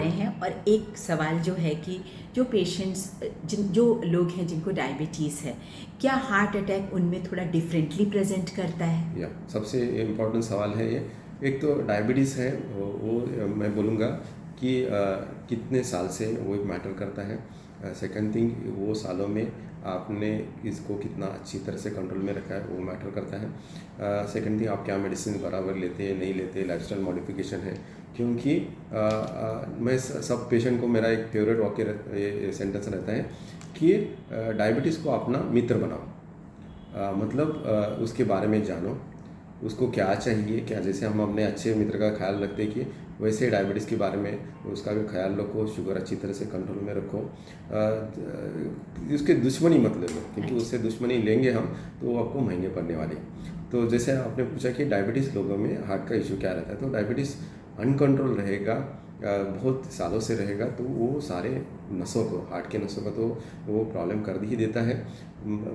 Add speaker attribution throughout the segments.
Speaker 1: रहे हैं। और एक सवाल जो है कि जो पेशेंट्स जो लोग हैं जिनको डायबिटीज़ है, क्या हार्ट अटैक उनमें थोड़ा डिफरेंटली प्रेजेंट करता है?
Speaker 2: या सबसे इम्पोर्टेंट सवाल है ये। एक तो डायबिटीज़ है वो मैं बोलूँगा कि कितने साल से वो एक मैटर करता है। सेकंड थिंग, वो सालों में आपने इसको कितना अच्छी तरह से कंट्रोल में रखा है वो मैटर करता है। सेकंड थिंग, आप क्या मेडिसिन बराबर लेते हैं नहीं लेते, लाइफस्टाइल मॉडिफिकेशन है। क्योंकि मैं सब पेशेंट को मेरा एक फेवरेट वाक्य सेंटेंस रहता है कि डायबिटीज़ को अपना मित्र बनाओ। मतलब उसके बारे में जानो, उसको क्या चाहिए, क्या जैसे हम अपने अच्छे मित्र का ख्याल रखते हैं कि वैसे डायबिटीज़ के बारे में उसका भी ख्याल रखो, शुगर अच्छी तरह से कंट्रोल में रखो। उसके दुश्मनी मत ले लो, क्योंकि उससे दुश्मनी लेंगे हम तो वो आपको महंगे पड़ने वाली। तो जैसे आपने पूछा कि डायबिटीज़ लोगों में हार्ट का इशू क्या रहता है, तो डायबिटीज़ अनकंट्रोल रहेगा, बहुत सालों से रहेगा, तो वो सारे नसों को, हार्ट के नसों को तो वो प्रॉब्लम कर ही देता है।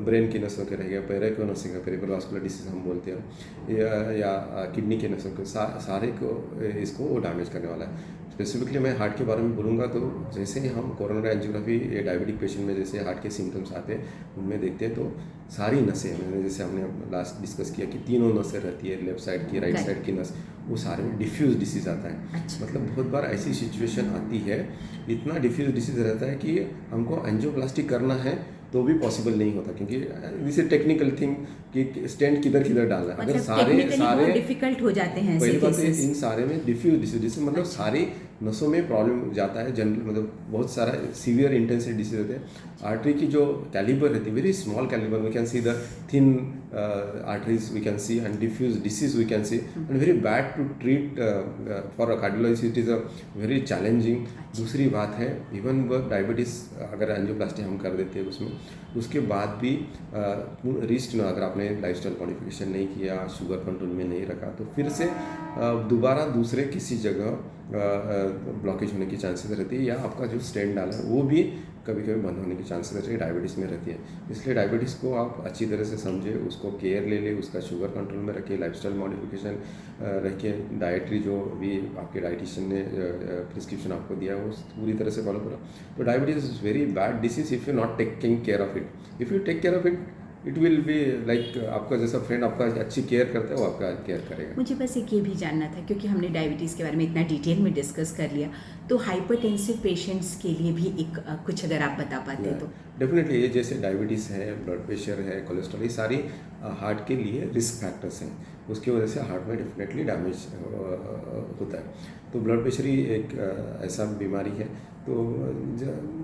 Speaker 2: ब्रेन की नसों के रहेगा, पैरे को नसों का, पेरिफेरल वास्कुलर डिसीज हम बोलते हैं, या किडनी के नसों को, सारे को इसको वो डैमेज करने वाला है। स्पेसिफिकली मैं हार्ट के बारे में बोलूँगा तो जैसे ही हम कोरोनरी एंजियोग्राफी डायबिटिक पेशेंट में जैसे हार्ट के सिम्टम्स आते हैं उनमें देखते हैं तो सारी नसें, मैंने जैसे हमने लास्ट डिस्कस किया कि तीनों नसें रहती है, लेफ्ट साइड की, राइट साइड की नस, वो सारे में डिफ्यूज डिसीज़ आता है। मतलब बहुत बार ऐसी सिचुएशन आती है, इतना डिफ्यूज डिसीज़ रहता है कि हमको एंजियोप्लास्टी करना है तो भी पॉसिबल नहीं होता, क्योंकि दिस इज टेक्निकल थिंग कि स्टेंट किधर किधर डालना है। अगर सारे
Speaker 1: डिफिकल्ट हो जाते हैं।
Speaker 2: पहली बात है इन सारे में डिफ्यूज डिसीज मतलब सारी नसों में प्रॉब्लम जाता है। जनरल मतलब बहुत सारा सीवियर इंटेंसिव डिसीज होते हैं। आर्टरी की जो कैलिबर रहती है, very small calibre, we can see the thin arteries we can see, and diffuse disease we can see, and very bad to treat for a cardiologist. It is a very challenging. दूसरी बात है, even वो diabetes अगर angioplasty हम कर देते हैं उसमें, उसके बाद भी रिस्क ना, अगर आपने लाइफस्टाइल मॉडिफिकेशन नहीं किया, शुगर कंट्रोल में नहीं रखा, तो फिर से दोबारा दूसरे किसी जगह ब्लॉकेज होने की चांसेस रहती है, या आपका जो स्टेंट डाला है वो भी कभी कभी बंद होने की चांसेस रहती है, डायबिटीज़ में रहती है। इसलिए डायबिटीज़ को आप अच्छी तरह से समझे, उसको केयर ले ले, उसका शुगर कंट्रोल में रखिए, लाइफस्टाइल मॉडिफिकेशन रखिए, डाइटरी जो भी आपके डाइटिशियन ने प्रिस्क्रिप्शन आपको दिया है वो पूरी तरह से फॉलो करो। तो diabetes is very bad disease if you not taking care of it. If you take care of it, it will be like आपका जैसा फ्रेंड आपका अच्छी केयर करता है वो आपका केयर करेगा।
Speaker 1: मुझे बस एक ये भी जानना था, क्योंकि हमने डायबिटीज़ के बारे में इतना डिटेल में डिस्कस कर लिया, तो हाइपरटेंसिव पेशेंट्स के लिए भी एक कुछ अगर आप बता पाते तो।
Speaker 2: डेफिनेटली, ये जैसे डायबिटीज़ है, ब्लड प्रेशर है, कोलेस्ट्रॉल, ये सारी हार्ट के लिए रिस्क फैक्टर्स हैं, उसकी वजह से हार्ट में डेफिनेटली डैमेज होता है। तो ब्लड प्रेशर ही एक ऐसा बीमारी है, तो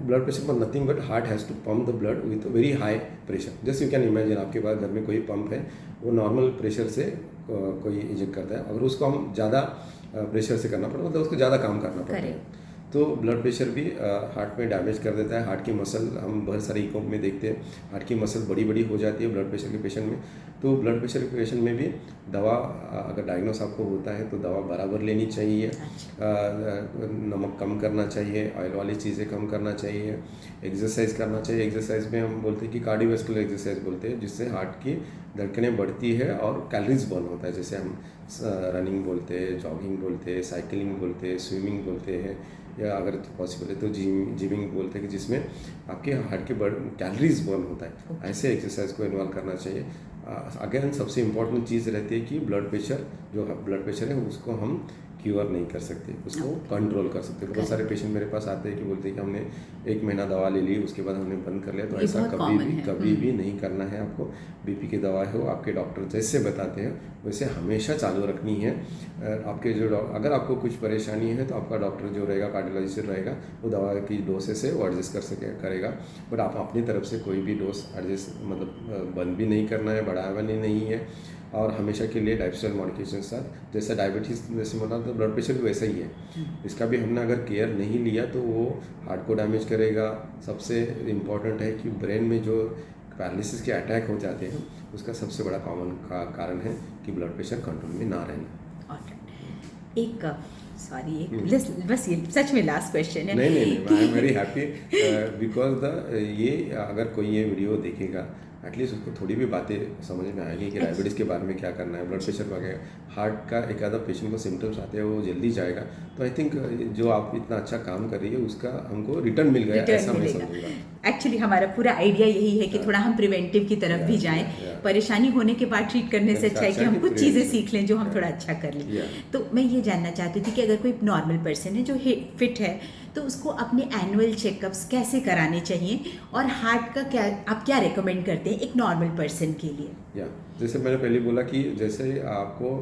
Speaker 2: ब्लड प्रेशर पर nothing but heart has to pump the blood with very high pressure. Just you can imagine, आपके पास घर में कोई पंप है, वो नॉर्मल प्रेशर से कोई इंजेक्ट करता है, अगर उसको हम ज़्यादा प्रेशर से करना पड़ता है तो उसको ज़्यादा काम करना पड़ता है। तो ब्लड प्रेशर भी हार्ट में डैमेज कर देता है। हार्ट की मसल हम बहुत सारे इको में देखते हैं, हार्ट की मसल बड़ी बड़ी हो जाती है ब्लड प्रेशर के पेशेंट में। तो ब्लड प्रेशर के पेशेंट में भी दवा अगर डायग्नोस आपको होता है तो दवा बराबर लेनी चाहिए, नमक कम करना चाहिए, ऑयल वाली चीज़ें कम करना चाहिए, एक्सरसाइज करना चाहिए। एक्सरसाइज में हम बोलते हैं कि कार्डियोवैस्कुलर एक्सरसाइज बोलते हैं, जिससे हार्ट की धड़कनें बढ़ती है और कैलोरीज बर्न होता है, जैसे हम रनिंग बोलते हैं, जॉगिंग बोलते हैं, साइकिलिंग बोलते हैं, स्विमिंग बोलते हैं, या अगर पॉसिबल है तो जिमिंग बोलते हैं कि जिसमें आपके हार्ट के कैलोरीज बर्न होता है। ऐसे एक्सरसाइज को इन्वॉल्व करना चाहिए। अगेन सबसे इम्पोर्टेंट चीज़ रहती है कि ब्लड प्रेशर है उसको हम क्योर नहीं कर सकते, उसको कंट्रोल कर सकते। बहुत सारे पेशेंट मेरे पास आते हैं कि बोलते हैं कि हमने 1 महीना दवा ले ली, उसके बाद हमने बंद कर लिया। तो ऐसा कभी भी नहीं करना है आपको। बीपी की दवा है वो आपके डॉक्टर जैसे बताते हैं वैसे हमेशा चालू रखनी है। आपके जो अगर आपको कुछ परेशानी है तो आपका डॉक्टर जो रहेगा, कार्डियोलॉजिस्ट रहेगा, वो दवा की डोसेस है वो एडजस्ट करेगा। बट आप अपनी तरफ से कोई भी डोज एडजस्ट मतलब बंद भी नहीं करना है, बढ़ावा नहीं है। और हमेशा के लिए लाइफस्टाइल मॉडिफिकेशन के साथ, जैसा डायबिटीज़ जैसे बोला तो ब्लड प्रेशर भी वैसा ही है, इसका भी हमने अगर केयर नहीं लिया तो वो हार्ट को डैमेज करेगा। सबसे इम्पॉर्टेंट है कि ब्रेन में जो पैरालिसिस के अटैक हो जाते हैं उसका सबसे बड़ा कॉमन कारण है कि ब्लड प्रेशर कंट्रोल में ना रहना।
Speaker 1: एक बस ये सच में लास्ट क्वेश्चन है।
Speaker 2: नहीं, आई एम वेरी हैप्पी बिकॉज ये अगर कोई ये वीडियो देखेगा एटलीस्ट उसको थोड़ी भी बातें समझ में आएगी कि डायबिटीज़ के बारे में क्या करना है, ब्लड प्रेशर वगैरह, हार्ट का एक आधा पेशेंट को सिम्टम्स आते हैं वो जल्दी जाएगा। तो आई थिंक जो आप इतना अच्छा काम कर रही है उसका हमको रिटर्न मिल गया, ऐसा मैं समझूंगा।
Speaker 1: एक्चुअली हमारा पूरा आइडिया यही है कि थोड़ा हम प्रिवेंटिव की तरफ भी जाएं, परेशानी होने के बाद ट्रीट करने से अच्छा है कि हम कुछ चीज़ें सीख लें जो हम थोड़ा अच्छा कर लें। तो मैं ये जानना चाहती थी कि अगर कोई नॉर्मल पर्सन है जो फिट है तो उसको अपने एनुअल चेकअप्स कैसे कराने चाहिए, और हार्ट का क्या आप क्या रेकमेंड करते हैं एक नॉर्मल पर्सन के लिए?
Speaker 2: जैसे मैंने पहले बोला कि जैसे आपको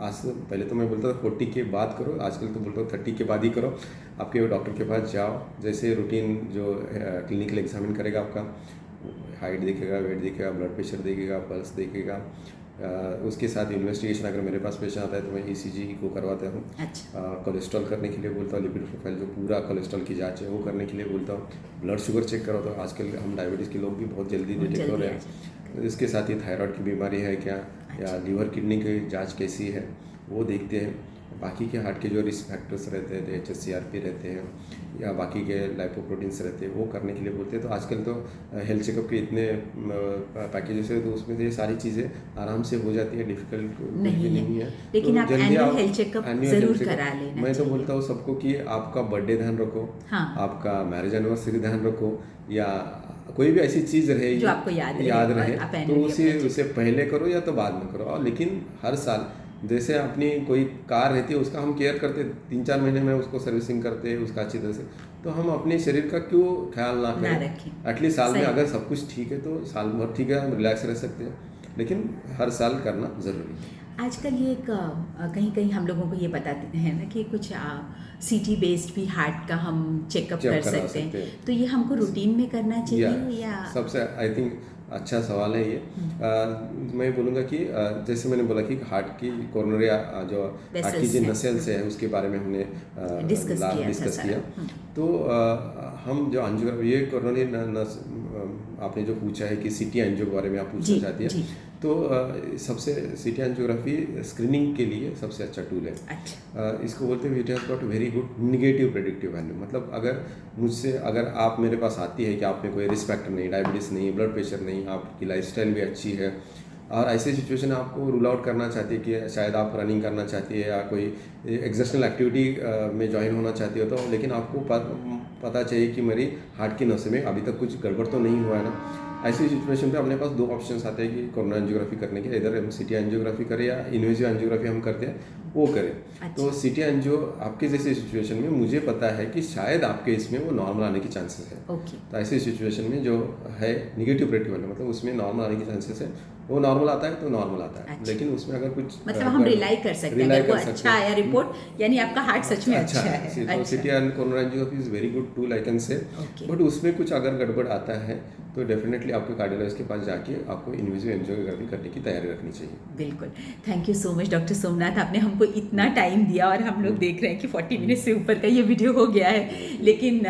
Speaker 2: आज पहले तो मैं बोलता था 40 के बाद करो, आजकल तो बोलता हूँ 30 के बाद ही करो। आपके डॉक्टर के पास जाओ, जैसे रूटीन जो क्लिनिकल एग्जामिन करेगा, आपका हाइट देखेगा, वेट देखेगा, ब्लड प्रेशर देखेगा, पल्स देखेगा, उसके साथ इन्वेस्टिगेशन अगर मेरे पास पेशेंट आता है तो मैं ECG को करवाता हूँ।
Speaker 1: अच्छा।
Speaker 2: कोलेस्ट्रॉल करने के लिए बोलता हूँ, लिपिड प्रोफाइल जो पूरा कोलेस्ट्रॉल की जांच है वो करने के लिए बोलता हूँ, ब्लड शुगर चेक करवाता हूँ। आजकल हम डायबिटीज़ के लोग भी बहुत जल्दी डिटेक्ट हो रहे हैं। इसके साथ ही थायराइड की बीमारी है क्या, या लीवर किडनी की जाँच कैसी है वो देखते हैं। बाकी के हार्ट के जो रिस्क फैक्टर्स रहते हैं, HSCRP रहते हैं या बाकी के लाइपोप्रोटीन्स रहते हैं वो करने के लिए बोलते हैं। तो आजकल तो हेल्थ चेकअप के इतने पैकेजेस है तो उसमें ये सारी चीज़ें आराम से हो जाती है, डिफिकल्ट नहीं है।
Speaker 1: लेकिन
Speaker 2: तो
Speaker 1: आप
Speaker 2: जल्दी
Speaker 1: एनुअल हेल्थ चेकअप जरूर करा लेना।
Speaker 2: मैं तो बोलता हूँ सबको कि आपका बर्थडे ध्यान रखो,
Speaker 1: हाँ।
Speaker 2: आपका मैरिज एनिवर्सरी ध्यान रखो, या कोई भी ऐसी चीज़ रहे
Speaker 1: जो आपको याद रहे
Speaker 2: तो उसे पहले करो या तो बाद में करो। और लेकिन हर साल जैसे अपनी कोई कार रहती है उसका हम केयर करते, 3-4 महीने में उसको सर्विसिंग करते हैं उसका अच्छी तरह से, तो हम अपने शरीर का क्यों ख्याल ना करें? एटलीस्ट साल में अगर सब कुछ ठीक है तो साल भर ठीक है, हम रिलैक्स रह सकते हैं, लेकिन हर साल करना ज़रूरी है।
Speaker 1: आजकल ये कहीं कहीं हम लोगों को ये बताते हैं ना कि कुछ CT बेस्ड भी हार्ट का हम चेकअप कर सकते हैं, तो ये हमको रूटीन में करना चाहिए या?
Speaker 2: सबसे आई थिंक अच्छा सवाल है ये। मैं बोलूँगा कि जैसे मैंने बोला कि हार्ट की कोरोनरी जो हार्ट की जो नसेल्स है उसके बारे में हमने डिस्कस किया। तो हम जो एंजियोग्राफी, ये कोरोनरी आपने जो पूछा है कि CT एंजियो के बारे में आप पूछना चाहती है, तो सबसे CT एंजियोग्राफी स्क्रीनिंग के लिए सबसे अच्छा टूल है।
Speaker 1: अच्छा।
Speaker 2: इसको बोलते हैं it has got very good negative predictive value. मतलब अगर आप मेरे पास आती है कि आप में कोई रिस्क फैक्टर नहीं, डायबिटीज़ नहीं, ब्लड प्रेशर नहीं, आपकी लाइफस्टाइल भी अच्छी है, और ऐसे सिचुएशन आपको रूल आउट करना चाहती है कि शायद आप रनिंग करना चाहती है या कोई एक्सर्शनल एक्टिविटी में ज्वाइन होना चाहती हो, तो लेकिन आपको पता चाहिए कि मेरी हार्ट की नसों में अभी तक कुछ गड़बड़ तो नहीं हुआ है ना, ऐसी सिचुएशन पे अपने पास 2 ऑप्शंस आते हैं कि कोरोना एंजियोग्राफी करने के, इधर हम CT एंजियोग्राफी करें या इन्वेजिव एंजियोग्राफी हम करते हैं वो करें।
Speaker 1: अच्छा।
Speaker 2: तो CT एंजियो आपके जैसे सिचुएशन में मुझे पता है कि शायद आपके इसमें वो नॉर्मल आने की चांसेस है। तो ऐसी सिचुएशन में जो है निगेटिव प्रेडिक्टिव वैल्यू, मतलब उसमें नॉर्मल आने की चांसेस है, वो नॉर्मल आता है तो नॉर्मल आता है। अच्छा। लेकिन उसमें अगर कुछ
Speaker 1: मतलब हम रिलाई कर सकते हैं अगर वो अच्छा आया रिपोर्ट, यानी आपका हार्ट सच में अच्छा है।
Speaker 2: तो CT and corona angiography is very good tool I can say, but उसमें कुछ अगर गड़बड़ आता है तो डेफिनेटली आपके कार्डियोलॉजिस्ट के पास जाके आपको इन्वेजिव एंजियोग्राफी करने की तैयारी रखनी चाहिए।
Speaker 1: बिल्कुल। Thank you so much doctor Somnath, आपने हमको इतना टाइम दिया और हम लोग देख रहे हैं कि 40 मिनट से ऊपर का ये वीडियो हो गया है, लेकिन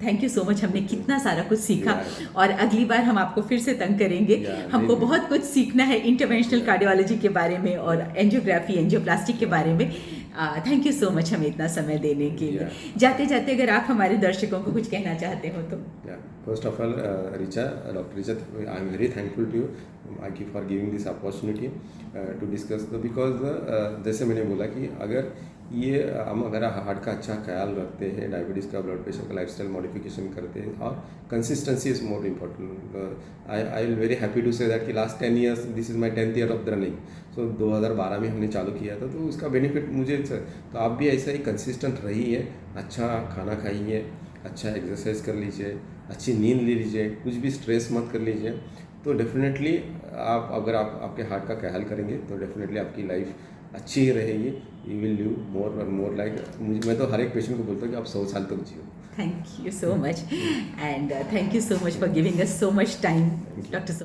Speaker 1: थैंक यू सो मच, हमने कितना सारा कुछ सीखा और अगली बार हम आपको फिर से तंग करेंगे। हमको बहुत कुछ सीखना है इंटरवेंशनल कार्डियोलॉजी के बारे में और एंजियोग्राफी, एंजियोप्लास्टिक के बारे में। थैंक यू सो मच हमें इतना समय देने के लिए। जाते जाते अगर आप हमारे दर्शकों को कुछ कहना चाहते हो तो?
Speaker 2: First of all doctor Richa, I am very thankful to you for giving this opportunity to discuss, because जैसे मैंने बोला कि अगर हम अगर हार्ट का अच्छा ख्याल रखते हैं, डायबिटीज़ का, ब्लड प्रेशर का, लाइफस्टाइल मॉडिफिकेशन करते हैं, और consistency is more important. I will very happy to say that कि last 10 years, this is my 10th year of running. So 2012 में हमने चालू किया था, तो उसका बेनिफिट मुझे, तो आप भी ऐसा ही कंसिस्टेंट रहिए, अच्छा खाना खाइए, अच्छा एक्सरसाइज कर लीजिए, अच्छी नींद ले लीजिए, कुछ भी स्ट्रेस मत कर लीजिए, तो डेफिनेटली अगर आप आपके हार्ट का ख्याल करेंगे तो डेफिनेटली आपकी लाइफ अच्छी ही रहेगी। यू विल लिव मोर और मोर लाइक, मैं तो हर एक पेशेंट को बोलता हूँ कि आप 100 साल तक जियो।
Speaker 1: Thank you so much and thank you so much for giving us so much time doctor.